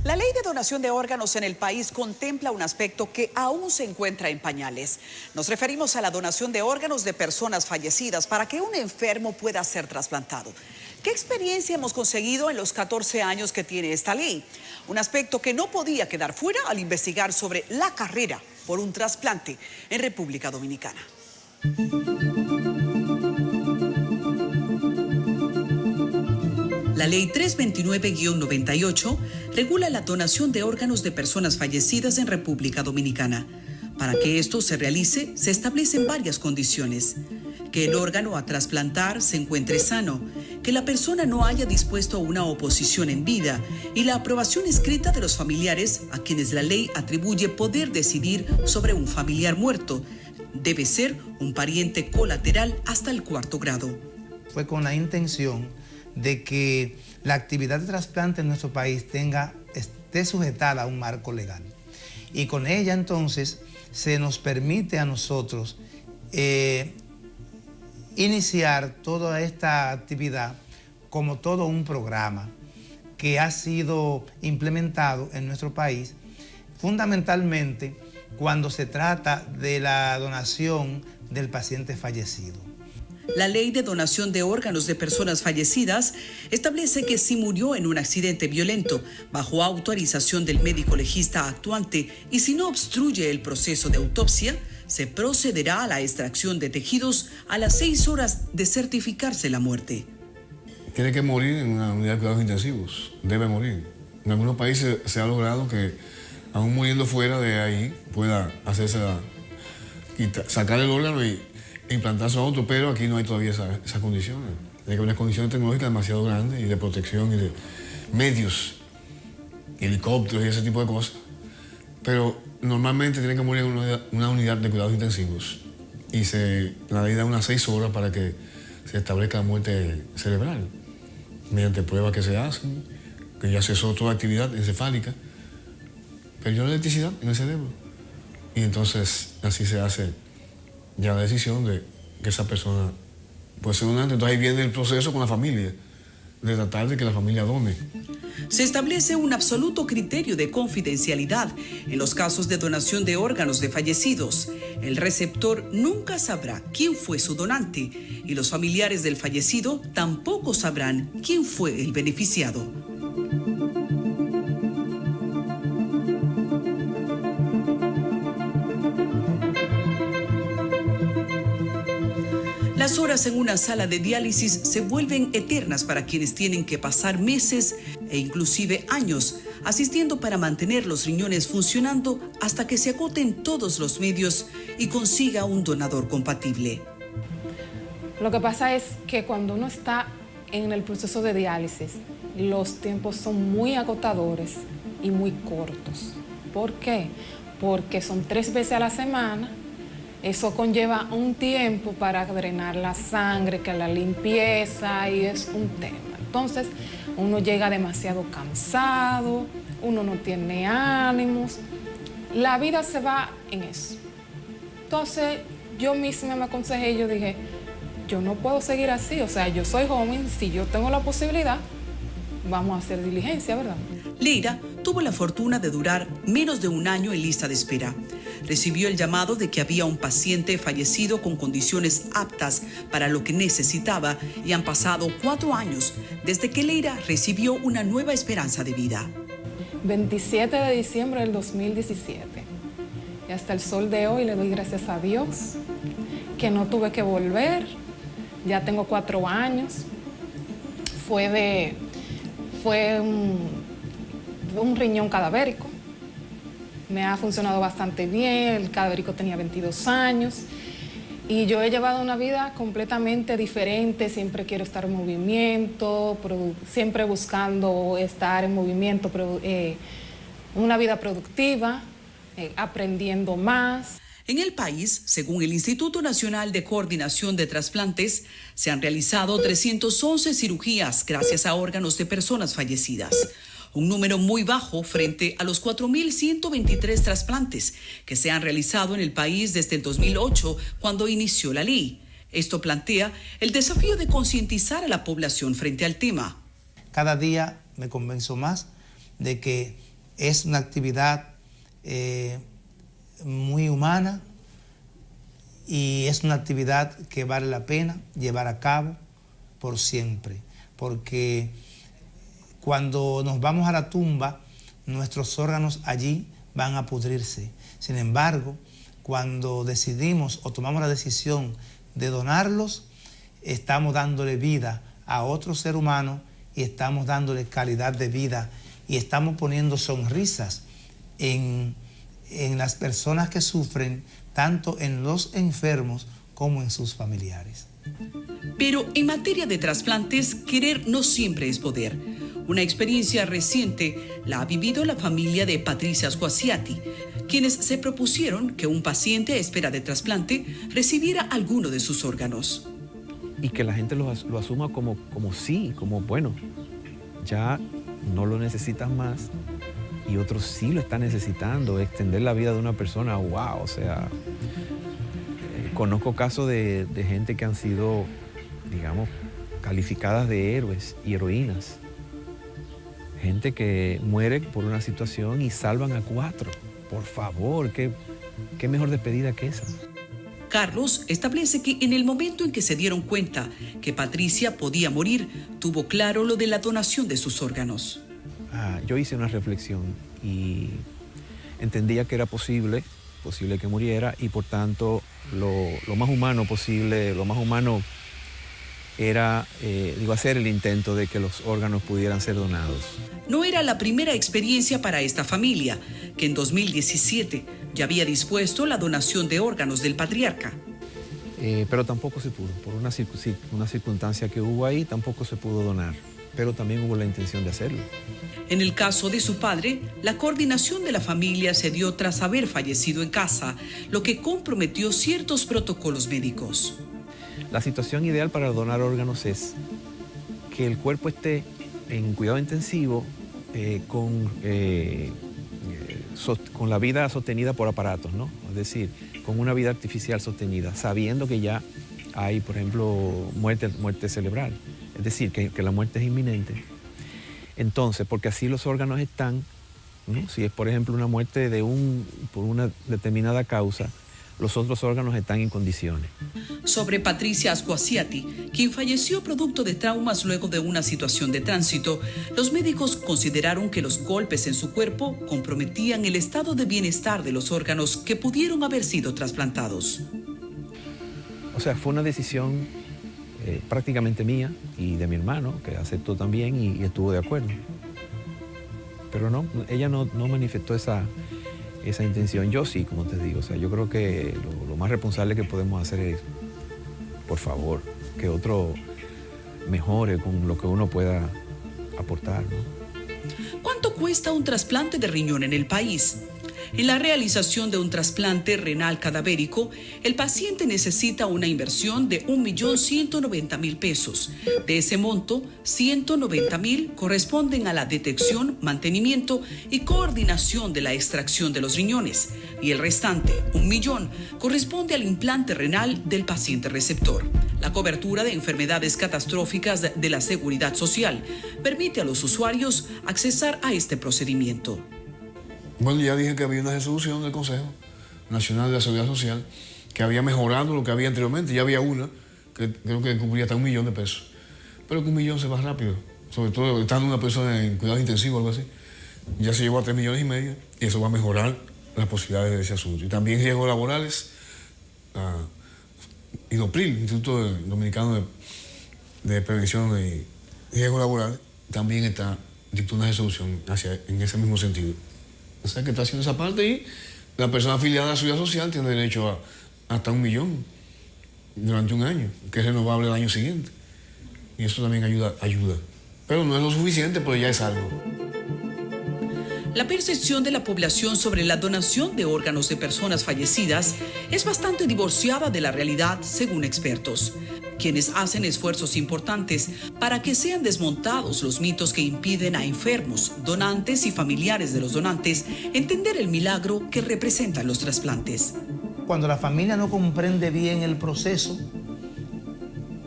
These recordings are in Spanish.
La ley de donación de órganos en el país contempla un aspecto que aún se encuentra en pañales. Nos referimos a la donación de órganos de personas fallecidas para que un enfermo pueda ser trasplantado. ¿Qué experiencia hemos conseguido en los 14 años que tiene esta ley? Un aspecto que no podía quedar fuera al investigar sobre la carrera por un trasplante en República Dominicana. La Ley 329-98 regula la donación de órganos de personas fallecidas en República Dominicana. Para que esto se realice, se establecen varias condiciones: que el órgano a trasplantar se encuentre sano, que la persona no haya dispuesto a una oposición en vida y la aprobación escrita de los familiares a quienes la ley atribuye poder decidir sobre un familiar muerto. Debe ser un pariente colateral hasta el 4º grado. Fue con la intención de que la actividad de trasplante en nuestro país esté sujetada a un marco legal. Y con ella entonces se nos permite a nosotros iniciar toda esta actividad como todo un programa que ha sido implementado en nuestro país, fundamentalmente cuando se trata de la donación del paciente fallecido. La Ley de Donación de Órganos de Personas Fallecidas establece que si murió en un accidente violento, bajo autorización del médico legista actuante, y si no obstruye el proceso de autopsia, se procederá a la extracción de tejidos a las 6 horas de certificarse la muerte. Tiene que morir en una unidad de cuidados intensivos, debe morir. En algunos países se ha logrado que, aún muriendo fuera de ahí, pueda hacerse sacar el órgano y implantarse a otro, pero aquí no hay todavía esas condiciones. Hay unas condiciones tecnológicas demasiado grandes y de protección y de medios, helicópteros y ese tipo de cosas. Pero normalmente tiene que morir en una unidad de cuidados intensivos y la ley da unas 6 horas para que se establezca la muerte cerebral, mediante pruebas que se hacen, que ya cesó toda actividad encefálica, perdió la electricidad en el cerebro. Y entonces así se hace ya la decisión de que esa persona puede ser donante. Entonces ahí viene el proceso con la familia, de tratar de que la familia done. Se establece un absoluto criterio de confidencialidad en los casos de donación de órganos de fallecidos. El receptor nunca sabrá quién fue su donante y los familiares del fallecido tampoco sabrán quién fue el beneficiado. Las horas en una sala de diálisis se vuelven eternas para quienes tienen que pasar meses e inclusive años asistiendo para mantener los riñones funcionando hasta que se agoten todos los medios y consiga un donador compatible. Lo que pasa es que cuando uno está en el proceso de diálisis, los tiempos son muy agotadores y muy cortos. ¿Por qué? Porque son 3 veces a la semana. Eso conlleva un tiempo para drenar la sangre, que la limpieza, y es un tema. Entonces, uno llega demasiado cansado, uno no tiene ánimos, la vida se va en eso. Entonces, yo misma me aconsejé y yo dije, yo no puedo seguir así, o sea, yo soy joven, si yo tengo la posibilidad, vamos a hacer diligencia, ¿verdad? Leira tuvo la fortuna de durar menos de 1 año en lista de espera. Recibió el llamado de que había un paciente fallecido con condiciones aptas para lo que necesitaba y han pasado 4 años desde que Leira recibió una nueva esperanza de vida. 27 de diciembre del 2017. Y hasta el sol de hoy le doy gracias a Dios que no tuve que volver. Ya tengo 4 años. Fue un riñón cadavérico. Me ha funcionado bastante bien, el cadavérico tenía 22 años y yo he llevado una vida completamente diferente, siempre quiero estar en movimiento, siempre buscando estar en movimiento, una vida productiva, aprendiendo más. En el país, según el Instituto Nacional de Coordinación de Trasplantes, se han realizado 311 cirugías gracias a órganos de personas fallecidas. Un número muy bajo frente a los 4.123 trasplantes que se han realizado en el país desde el 2008, cuando inició la ley. Esto plantea el desafío de concientizar a la población frente al tema. Cada día me convenzo más de que Es una actividad muy humana y es una actividad que vale la pena llevar a cabo por siempre, porque cuando nos vamos a la tumba, nuestros órganos allí van a pudrirse. Sin embargo, cuando decidimos o tomamos la decisión de donarlos, estamos dándole vida a otro ser humano y estamos dándole calidad de vida y estamos poniendo sonrisas en las personas que sufren, tanto en los enfermos como en sus familiares. Pero en materia de trasplantes, querer no siempre es poder. Una experiencia reciente la ha vivido la familia de Patricia Squasiati, quienes se propusieron que un paciente a espera de trasplante recibiera alguno de sus órganos. Y que la gente lo asuma como sí, como bueno, ya no lo necesitas más y otros sí lo están necesitando, extender la vida de una persona, wow, o sea, conozco casos de gente que han sido, digamos, calificadas de héroes y heroínas. Gente que muere por una situación y salvan a 4. Por favor, qué mejor despedida que esa. Carlos establece que en el momento en que se dieron cuenta que Patricia podía morir, tuvo claro lo de la donación de sus órganos. Yo hice una reflexión y entendía que era posible que muriera y por tanto lo más humano posible, lo más humano era hacer el intento de que los órganos pudieran ser donados. No era la primera experiencia para esta familia, que en 2017 ya había dispuesto la donación de órganos del patriarca. Pero tampoco se pudo, por una circunstancia que hubo ahí, tampoco se pudo donar, pero también hubo la intención de hacerlo. En el caso de su padre, la coordinación de la familia se dio tras haber fallecido en casa, lo que comprometió ciertos protocolos médicos. La situación ideal para donar órganos es que el cuerpo esté en cuidado intensivo con la vida sostenida por aparatos, ¿no? Es decir, con una vida artificial sostenida, sabiendo que ya hay, por ejemplo, muerte cerebral. Es decir, que la muerte es inminente. Entonces, porque así los órganos están, ¿no? Si es, por ejemplo, una muerte por una determinada causa, los otros órganos están en condiciones. Sobre Patricia Squasiati, quien falleció producto de traumas luego de una situación de tránsito, los médicos consideraron que los golpes en su cuerpo comprometían el estado de bienestar de los órganos que pudieron haber sido trasplantados. O sea, fue una decisión prácticamente mía y de mi hermano, que aceptó también y estuvo de acuerdo. Pero no, ella no manifestó esa intención. Yo sí, como te digo, o sea, yo creo que lo más responsable que podemos hacer es, por favor, que otro mejore con lo que uno pueda aportar, ¿no? ¿Cuánto cuesta un trasplante de riñón en el país? En la realización de un trasplante renal cadavérico, el paciente necesita una inversión de 1.190.000 pesos. De ese monto, 190.000 corresponden a la detección, mantenimiento y coordinación de la extracción de los riñones. Y el restante, 1 millón, corresponde al implante renal del paciente receptor. La cobertura de enfermedades catastróficas de la Seguridad Social permite a los usuarios accesar a este procedimiento. Bueno, ya dije que había una resolución del Consejo Nacional de la Seguridad Social que había mejorado lo que había anteriormente. Ya había una que creo que cubría hasta 1 millón de pesos. Pero que 1 millón se va rápido, sobre todo estando una persona en cuidados intensivos o algo así. Ya se llegó a 3,5 millones y eso va a mejorar las posibilidades de ese asunto. Y también riesgos laborales, IDOPRIL, Instituto Dominicano de Prevención de Riesgos Laborales, también dictó una resolución en ese mismo sentido. O sea, que está haciendo esa parte y la persona afiliada a la Seguridad Social tiene derecho a hasta 1 millón durante 1 año, que es renovable el año siguiente. Y eso también ayuda. Pero no es lo suficiente, pero ya es algo. La percepción de la población sobre la donación de órganos de personas fallecidas es bastante divorciada de la realidad, según expertos, quienes hacen esfuerzos importantes para que sean desmontados los mitos que impiden a enfermos, donantes y familiares de los donantes entender el milagro que representan los trasplantes. Cuando la familia no comprende bien el proceso,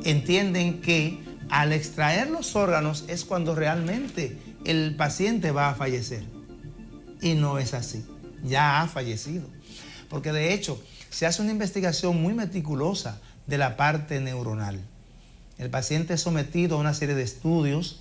entienden que al extraer los órganos es cuando realmente el paciente va a fallecer. Y no es así, ya ha fallecido. Porque de hecho se hace una investigación muy meticulosa de la parte neuronal. El paciente es sometido a una serie de estudios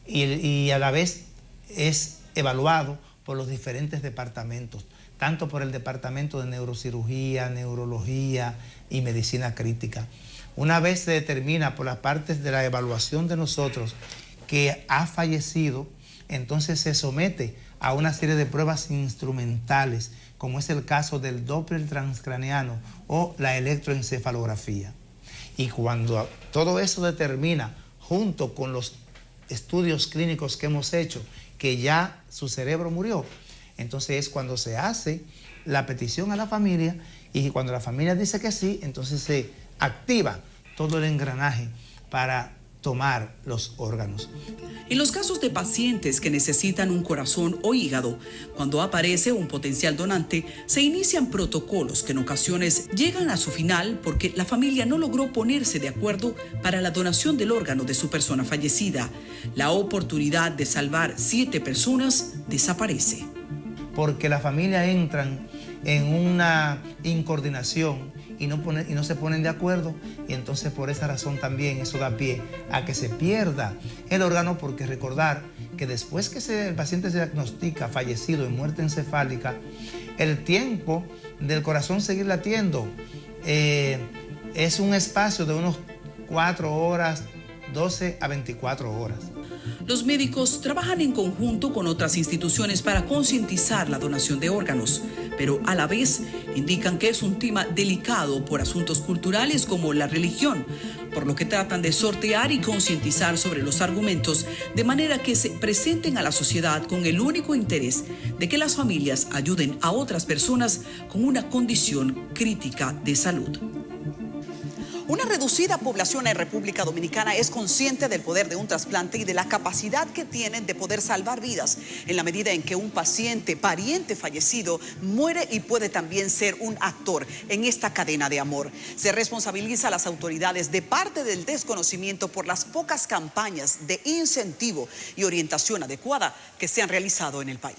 y a la vez es evaluado por los diferentes departamentos, tanto por el departamento de neurocirugía, neurología y medicina crítica. Una vez se determina por las partes de la evaluación de nosotros que ha fallecido, entonces se somete a una serie de pruebas instrumentales, como es el caso del Doppler transcraneano o la electroencefalografía. Y cuando todo eso determina, junto con los estudios clínicos que hemos hecho, que ya su cerebro murió, entonces es cuando se hace la petición a la familia, y cuando la familia dice que sí, entonces se activa todo el engranaje para tomar los órganos. En los casos de pacientes que necesitan un corazón o hígado, cuando aparece un potencial donante, se inician protocolos que en ocasiones llegan a su final porque la familia no logró ponerse de acuerdo para la donación del órgano de su persona fallecida. La oportunidad de salvar 7 personas desaparece. Porque la familia entran en una incoordinación y no se ponen de acuerdo, y entonces por esa razón también eso da pie a que se pierda el órgano, porque recordar que después que el paciente se diagnostica fallecido en muerte encefálica, el tiempo del corazón seguir latiendo es un espacio de unos 4 horas, 12 a 24 horas. Los médicos trabajan en conjunto con otras instituciones para concientizar la donación de órganos, pero a la vez indican que es un tema delicado por asuntos culturales como la religión, por lo que tratan de sortear y concientizar sobre los argumentos de manera que se presenten a la sociedad con el único interés de que las familias ayuden a otras personas con una condición crítica de salud. Una reducida población en República Dominicana es consciente del poder de un trasplante y de la capacidad que tienen de poder salvar vidas, en la medida en que un paciente, pariente fallecido, muere y puede también ser un actor en esta cadena de amor. Se responsabiliza a las autoridades de parte del desconocimiento por las pocas campañas de incentivo y orientación adecuada que se han realizado en el país.